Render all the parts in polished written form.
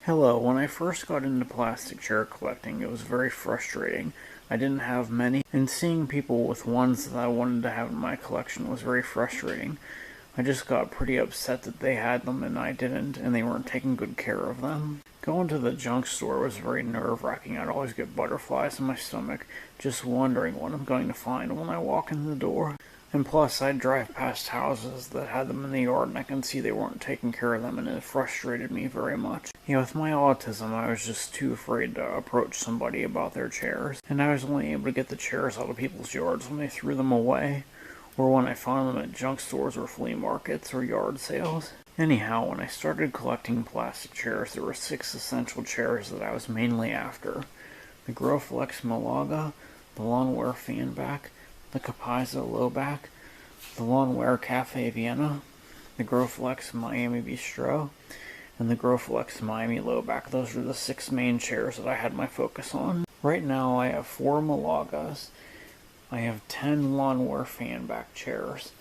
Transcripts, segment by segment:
Hello, when I first got into plastic chair collecting, it was very frustrating. I didn't have many, and seeing people with ones that I wanted to have in my collection was very frustrating. I just got pretty upset that they had them and I didn't, and they weren't taking good care of them. Going to the junk store was very nerve-wracking. I'd always get butterflies in my stomach, just wondering what I'm going to find when I walk in the door. And plus, I'd drive past houses that had them in the yard and I could see they weren't taking care of them, and it frustrated me very much. With my autism, I was just too afraid to approach somebody about their chairs, and I was only able to get the chairs out of people's yards when they threw them away, or when I found them at junk stores or flea markets or yard sales. Anyhow, when I started collecting plastic chairs, there were 6 essential chairs that I was mainly after: the Growflex Malaga, the Lawnwear Fanback, the Capizzo Lowback, the Lawnwear Cafe Vienna, the Growflex Miami Bistro, and the Growflex Miami Lowback. Those are the 6 main chairs that I had my focus on. Right now I have 4 Malagas, I have 10 Lawnwear Fanback chairs,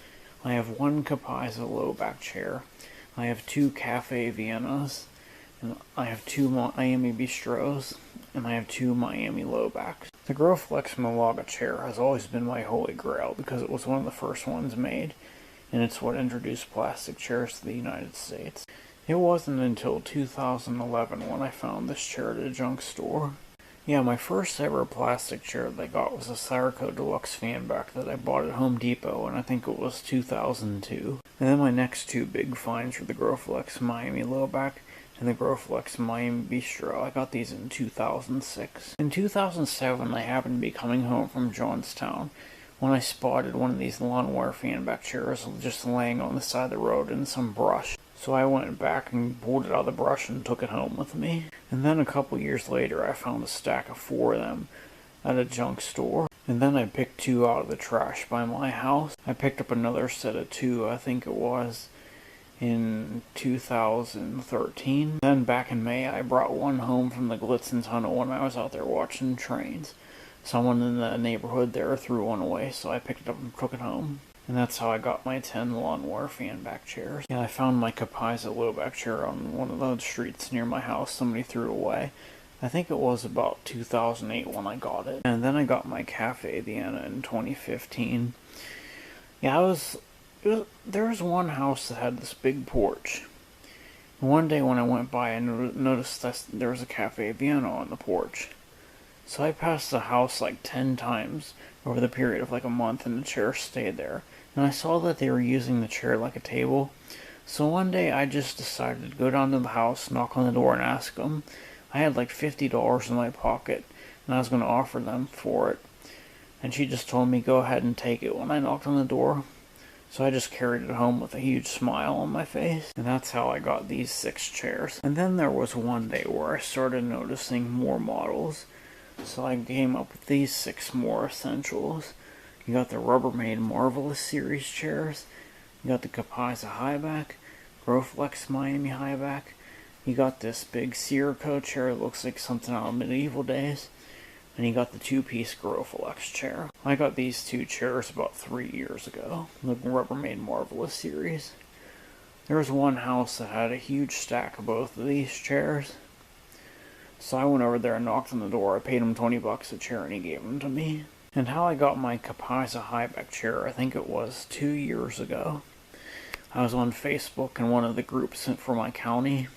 I have 1 Capizzo Lowback chair, I have 2 Cafe Viennas, and I have 2 Miami Bistros, and I have 2 Miami Lowbacks. The Growflex Malaga chair has always been my holy grail because it was one of the first ones made, and it's what introduced plastic chairs to the United States. It wasn't until 2011 when I found this chair at a junk store. My first ever plastic chair that I got was a Seibert Deluxe Fanback that I bought at Home Depot, and I think it was 2002. And then my next 2 big finds were the Growflex Miami Lowback and the Growflex Miami Bistro. I got these in 2006. In 2007, I happened to be coming home from Johnstown when I spotted one of these Lawnwear Fanback chairs just laying on the side of the road in some brush. So I went back and pulled it out of the brush and took it home with me. And then a couple years later, I found a stack of 4 of them at a junk store. And then I picked 2 out of the trash by my house. I picked up another set of 2, I think it was, in 2013. Then back in May, I brought one home from the Glitzen Tunnel when I was out there watching trains. Someone in the neighborhood there threw one away, so I picked it up and took it home. And that's how I got my 10 Lawnwear Fanback chairs. I found my Capizzo Lowback chair on one of those streets near my house somebody threw away. I think it was about 2008 when I got it. And then I got my Cafe Vienna in 2015. There was one house that had this big porch. And one day when I went by, I noticed that there was a Cafe Vienna on the porch. So I passed the house like 10 times over the period of like a month, and the chair stayed there. And I saw that they were using the chair like a table. So one day I just decided to go down to the house, knock on the door, and ask them. I had like $50 in my pocket, and I was going to offer them for it. And she just told me, go ahead and take it when I knocked on the door. So I just carried it home with a huge smile on my face. And that's how I got these 6 chairs. And then there was one day where I started noticing more models. So I came up with these 6 more essentials. You got the Rubbermaid Marvelous Series chairs. You got the Capizzo Highback, Growflex Miami Highback. You got this big Seibert CoChair. It looks like something out of medieval days. And you got the 2-piece Growflex chair. I got these 2 chairs about 3 years ago. The Rubbermaid Marvelous Series. There was one house that had a huge stack of both of these chairs. So I went over there and knocked on the door. I paid him $20 a chair and he gave them to me. And how I got my Capizzo Highback chair, I think it was 2 years ago. I was on Facebook in one of the groups for my county,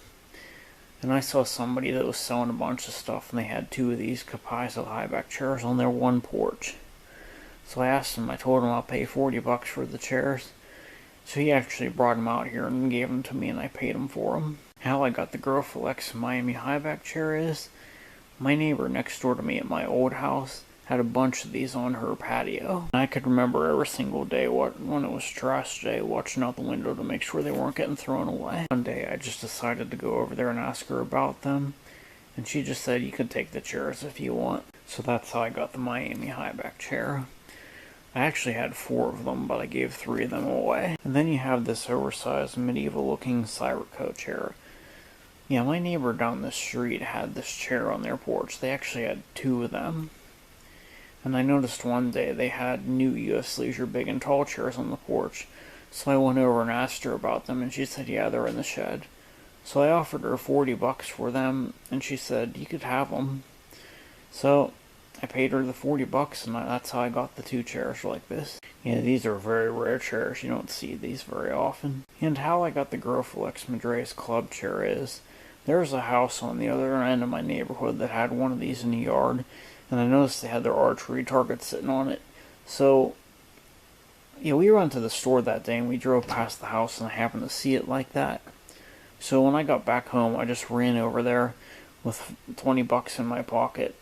and I saw somebody that was selling a bunch of stuff, and they had 2 of these Capizzo Highback chairs on their one porch. So I asked him, I told him I'll pay $40 for the chairs. So he actually brought them out here and gave them to me, and I paid him for them. How I got the Growflex Miami Highback chair is, my neighbor next door to me at my old house had a bunch of these on her patio. And I could remember every single day when it was trash day, watching out the window to make sure they weren't getting thrown away. One day I just decided to go over there and ask her about them, and she just said, you can take the chairs if you want. So that's how I got the Miami Highback chair. I actually had 4 of them, but I gave 3 of them away. And then you have this oversized medieval looking Seibert CoChair. My neighbor down the street had this chair on their porch. They actually had 2 of them. And I noticed one day they had new US Leisure big and tall chairs on the porch. So I went over and asked her about them, and she said, yeah, they're in the shed. So I offered her $40 for them, and she said you could have them. So I paid her the $40, and that's how I got the 2 chairs like this. Yeah, these are very rare chairs. You don't see these very often. And how I got the Growflex Madres Club chair is, there's a house on the other end of my neighborhood that had one of these in the yard, and I noticed they had their archery target sitting on it. So, yeah, we went to the store that day, and we drove past the house, and I happened to see it like that. So when I got back home, I just ran over there with $20 in my pocket,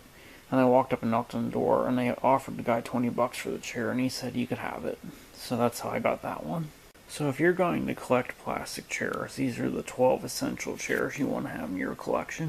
and I walked up and knocked on the door, and I offered the guy $20 for the chair, and he said you could have it. So that's how I got that one. So if you're going to collect plastic chairs, these are the 12 essential chairs you want to have in your collection.